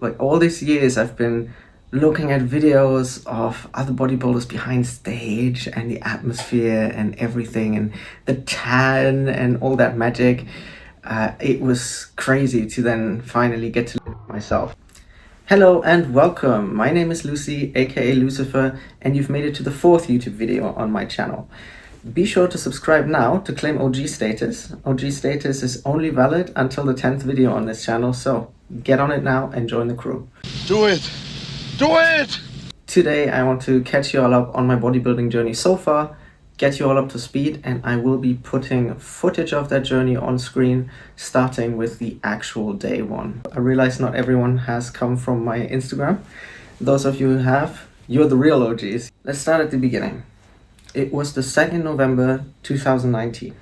Like all these years I've been looking at videos of other bodybuilders behind stage and the atmosphere and everything and the tan and all that magic. It was crazy to then finally get to live it myself. Hello and welcome. My name is Lucy, aka Lucifer, and you've made it to the fourth YouTube video on my channel. Be sure to subscribe now to claim OG status. OG status is only valid until the 10th video on this channel, so get on it now and join the crew. Do it! Do it! Today I want to catch you all up on my bodybuilding journey so far, get you all up to speed, and I will be putting footage of that journey on screen, starting with the actual day one. I realize not everyone has come from my Instagram. Those of you who have, you're the real OGs. Let's start at the beginning. It was the 2nd November 2019.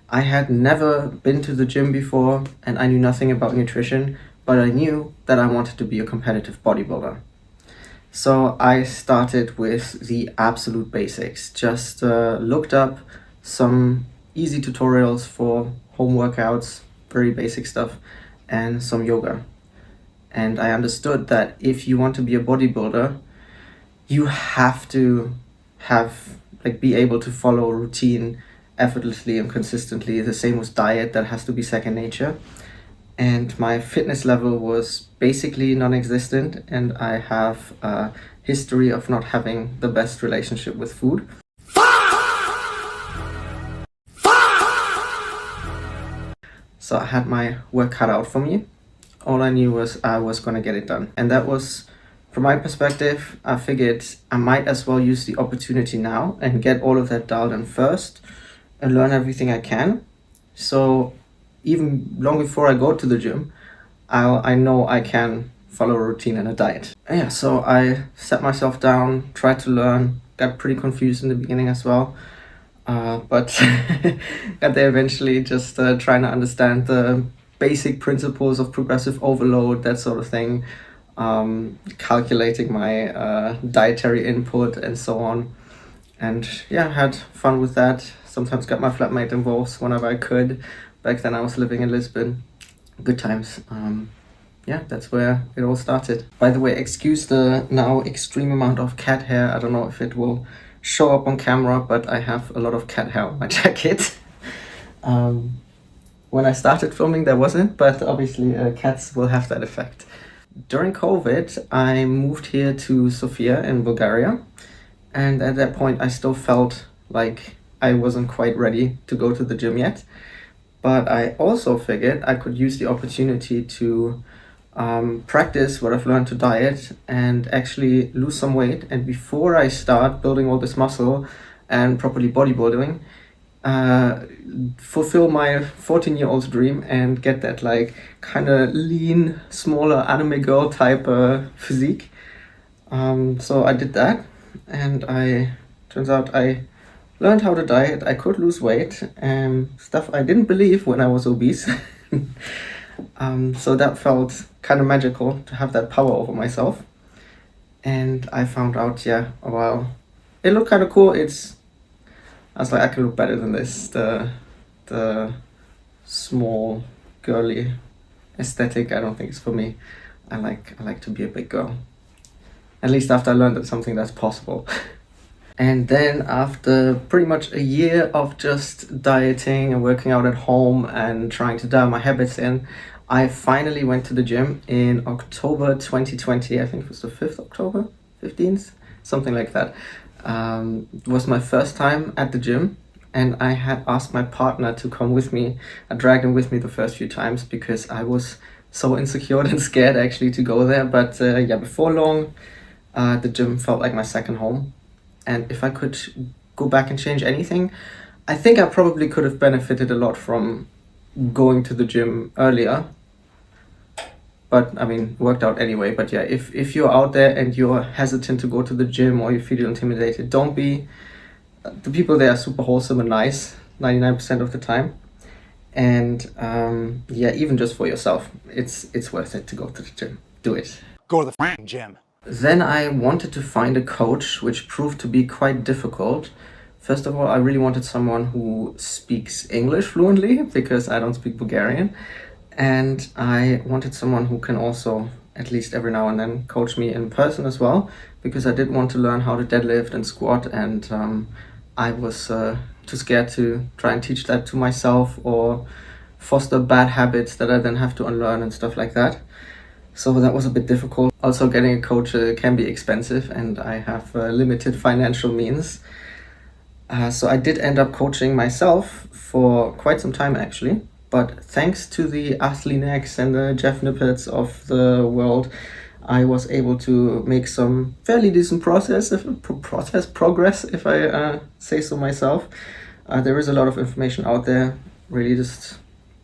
I had never been to the gym before and I knew nothing about nutrition, but I knew that I wanted to be a competitive bodybuilder. So I started with the absolute basics, just looked up some easy tutorials for home workouts, very basic stuff, and some yoga. And I understood that if you want to be a bodybuilder, you have to be able to follow a routine effortlessly and consistently. The same with diet, that has to be second nature. And my fitness level was basically non-existent, and I have a history of not having the best relationship with food. So I had my work cut out for me. All I knew was I was going to get it done. And that was, from my perspective, I figured I might as well use the opportunity now and get all of that dialed in first and learn everything I can. So even long before I go to the gym, I know I can follow a routine and a diet. And yeah, so I sat myself down, tried to learn, got pretty confused in the beginning as well. But got there eventually, just trying to understand the basic principles of progressive overload, that sort of thing. Calculating my dietary input and so on, and yeah, had fun with that. Sometimes got my flatmate involved whenever I could. Back then I was living in Lisbon. Good times. Yeah, that's where it all started. By the way, excuse the now extreme amount of cat hair. I don't know if it will show up on camera, but I have a lot of cat hair on my jacket. When I started filming there wasn't, but obviously cats will have that effect. During COVID, I moved here to Sofia in Bulgaria, and at that point I still felt like I wasn't quite ready to go to the gym yet. But I also figured I could use the opportunity to practice what I've learned to diet and actually lose some weight. And before I start building all this muscle and properly bodybuilding, fulfill my 14-year-old's dream and get that like kind of lean, smaller anime girl type physique. So I did that, and turns out I learned how to diet. I could lose weight, stuff I didn't believe when I was obese. So that felt kind of magical to have that power over myself. And I found out, yeah, well, it looked kind of cool. I was like, I can look better than this. The small, girly aesthetic, I don't think it's for me. I like to be a big girl. At least after I learned that something that's possible. And then after pretty much a year of just dieting and working out at home and trying to dial my habits in, I finally went to the gym in October 2020. I think it was the 5th October, 15th, something like that. It was my first time at the gym, and I had asked my partner to come with me. I dragged him with me the first few times because I was so insecure and scared actually to go there. But yeah, before long, the gym felt like my second home. And if I could go back and change anything, I think I probably could have benefited a lot from going to the gym earlier. But I mean, worked out anyway. But yeah, if you're out there and you're hesitant to go to the gym or you feel intimidated, don't be. The people there are super wholesome and nice, 99% of the time. And yeah, even just for yourself, it's worth it to go to the gym. Do it. Go to the f***ing gym. Then I wanted to find a coach, which proved to be quite difficult. First of all, I really wanted someone who speaks English fluently because I don't speak Bulgarian. And I wanted someone who can also at least every now and then coach me in person as well, because I did want to learn how to deadlift and squat, and I was too scared to try and teach that to myself or foster bad habits that I then have to unlearn and stuff like that. So that was a bit difficult. Also, getting a coach can be expensive, and I have limited financial means. So I did end up coaching myself for quite some time actually. But thanks to the Ashley Necks and the Jeff Nippets of the world, I was able to make some fairly decent progress, if I say so myself. There is a lot of information out there. Really, just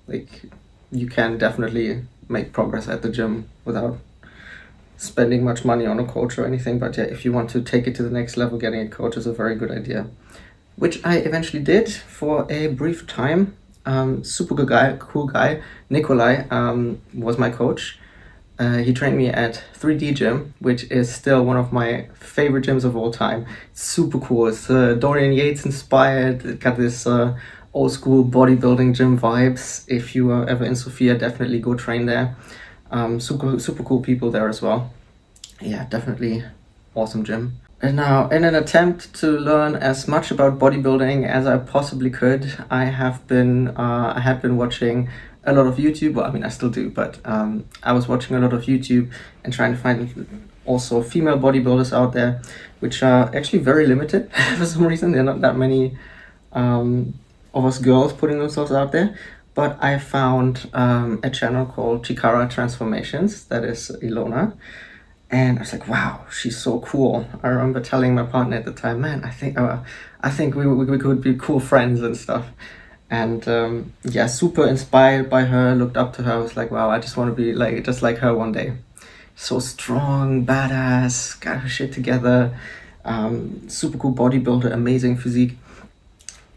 like you can definitely make progress at the gym without spending much money on a coach or anything. But yeah, if you want to take it to the next level, getting a coach is a very good idea, which I eventually did for a brief time. Super good guy, cool guy. Nikolai was my coach. He trained me at 3D Gym, which is still one of my favorite gyms of all time. It's super cool. It's Dorian Yates inspired. It got this old school bodybuilding gym vibes. If you are ever in Sofia, definitely go train there. Super cool people there as well. Yeah, definitely awesome gym. And now, in an attempt to learn as much about bodybuilding as I possibly could, I had been watching a lot of YouTube. Well, I mean, I still do, but I was watching a lot of YouTube and trying to find also female bodybuilders out there, which are actually very limited for some reason. There are not that many of us girls putting themselves out there. But I found a channel called Chikara Transformations, that is Ilona. And I was like, wow, she's so cool. I remember telling my partner at the time, man, I think we could be cool friends and stuff. And yeah, super inspired by her, looked up to her. I was like, wow, I just want to be just like her one day. So strong, badass, got her shit together, super cool bodybuilder, amazing physique.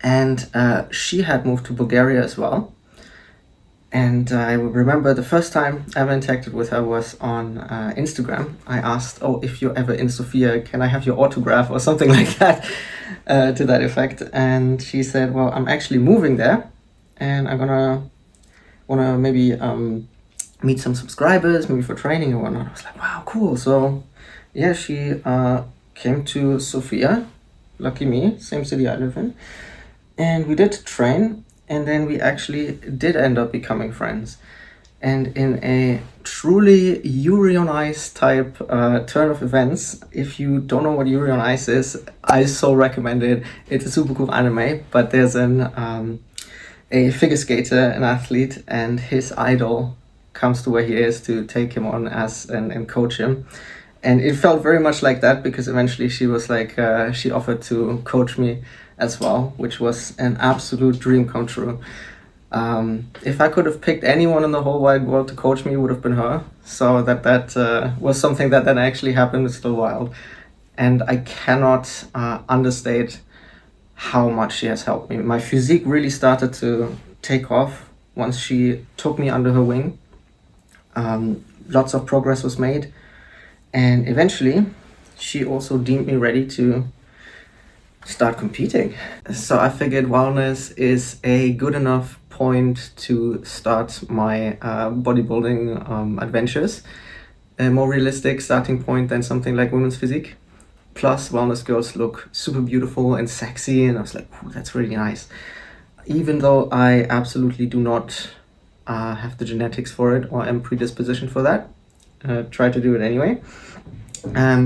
And she had moved to Bulgaria as well. And I remember the first time I ever interacted with her was on Instagram. I asked, oh, if you're ever in Sofia, can I have your autograph or something like that, to that effect. And she said, well, I'm actually moving there and I'm wanna maybe meet some subscribers, maybe for training and whatnot. I was like, wow, cool. So yeah, she came to Sofia, lucky me, same city I live in. And we did train. And then we actually did end up becoming friends. And in a truly Yuri on Ice type turn of events, if you don't know what Yuri on Ice is, I so recommend it. It's a super cool anime, but there's a figure skater, an athlete, and his idol comes to where he is to take him on and coach him. And it felt very much like that, because eventually she was like, she offered to coach me as well, which was an absolute dream come true. If I could have picked anyone in the whole wide world to coach me, it would have been her. So that was something that then actually happened. It's still wild. And I cannot understate how much she has helped me. My physique really started to take off once she took me under her wing. Lots of progress was made. And eventually, she also deemed me ready to start competing. So I figured wellness is a good enough point to start my bodybuilding adventures. A more realistic starting point than something like women's physique. Plus, wellness girls look super beautiful and sexy, and I was like, ooh, that's really nice. Even though I absolutely do not have the genetics for it or am predispositioned for that, try to do it anyway.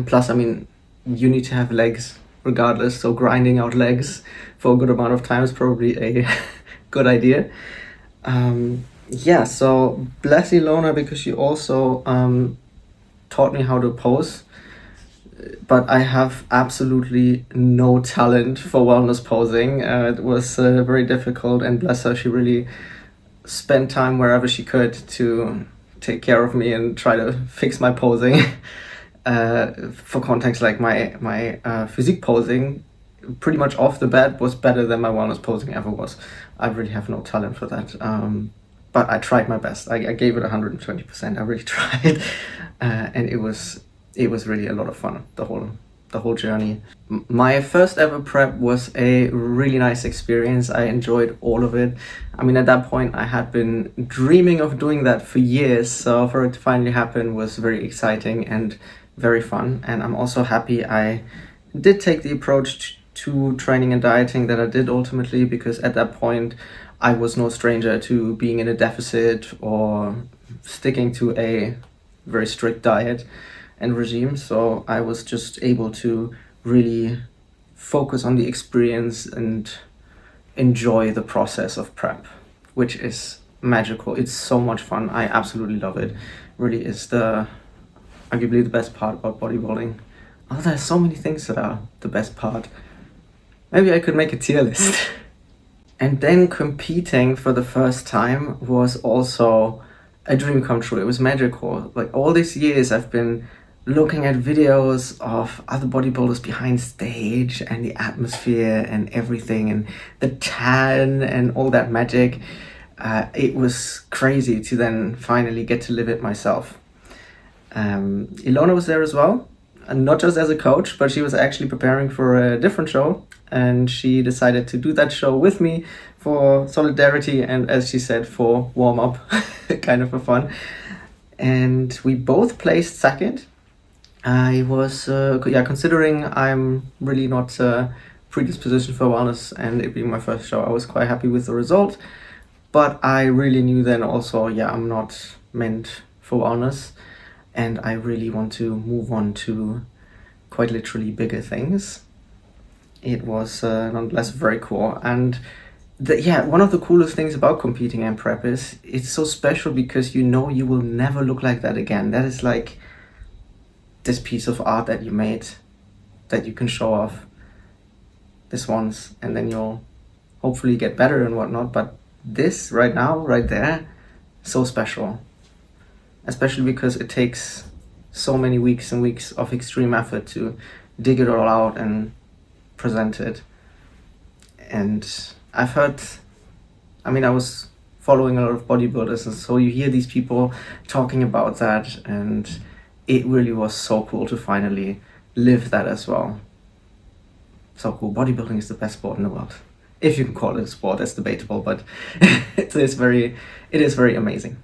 Plus, I mean, you need to have legs regardless, so grinding out legs for a good amount of time is probably a good idea. Yeah, so bless Ilona, because she also taught me how to pose, but I have absolutely no talent for wellness posing. It was very difficult, and bless her, she really spent time wherever she could to take care of me and try to fix my posing. For context, like my physique posing, pretty much off the bat, was better than my wellness posing ever was. I really have no talent for that, but I tried my best. I gave it 120%. I really tried, and it was really a lot of fun, the whole the whole journey. My first ever prep was a really nice experience. I enjoyed all of it. I mean, at that point I had been dreaming of doing that for years, so for it to finally happen was very exciting and very fun. And I'm also happy I did take the approach to training and dieting that I did ultimately, because at that point I was no stranger to being in a deficit or sticking to a very strict diet and regime. So I was just able to really focus on the experience and enjoy the process of prep, which is magical. It's so much fun. I absolutely love it. Really is arguably the best part about bodybuilding. Oh, there's so many things that are the best part. Maybe I could make a tier list. And then competing for the first time was also a dream come true. It was magical. Like, all these years I've been looking at videos of other bodybuilders behind stage and the atmosphere and everything and the tan and all that magic. It was crazy to then finally get to live it myself. Ilona was there as well, and not just as a coach, but she was actually preparing for a different show, and she decided to do that show with me for solidarity and, as she said, for warm-up, kind of for fun. And we both placed second. I was considering I'm really not predispositioned for wellness and it being my first show, I was quite happy with the result. But I really knew then also, I'm not meant for wellness, and I really want to move on to quite literally bigger things. It was nonetheless very cool. And one of the coolest things about competing in prep is it's so special because you will never look like that again. That is like this piece of art that you made that you can show off this once, and then you'll hopefully get better and whatnot. But this right now, right there, so special. Especially because it takes so many weeks and weeks of extreme effort to dig it all out and present it. And I've heard, I was following a lot of bodybuilders, and so you hear these people talking about that, and it really was so cool to finally live that as well. So cool. Bodybuilding is the best sport in the world. If you can call it a sport, that's debatable, but it is very amazing.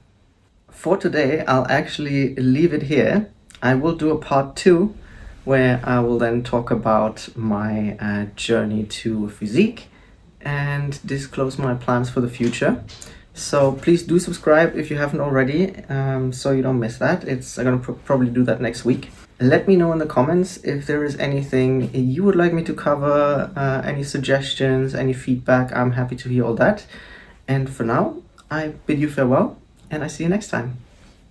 For today, I'll actually leave it here. I will do a part 2 where I will then talk about my journey to physique and disclose my plans for the future. So please do subscribe if you haven't already, so you don't miss that. I'm gonna probably do that next week. Let me know in the comments if there is anything you would like me to cover, any suggestions, any feedback. I'm happy to hear all that. And for now, I bid you farewell, and I see you next time.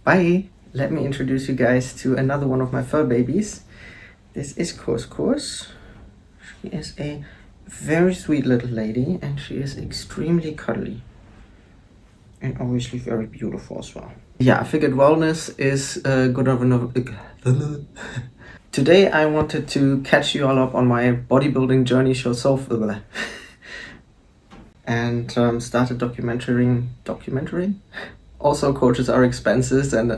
Bye! Let me introduce you guys to another one of my fur babies. This is Couscous. She is a very sweet little lady, and she is extremely cuddly. And obviously very beautiful as well. I figured wellness is good enough. Today I wanted to catch you all up on my bodybuilding journey show and started documenting. Also, coaches are expenses and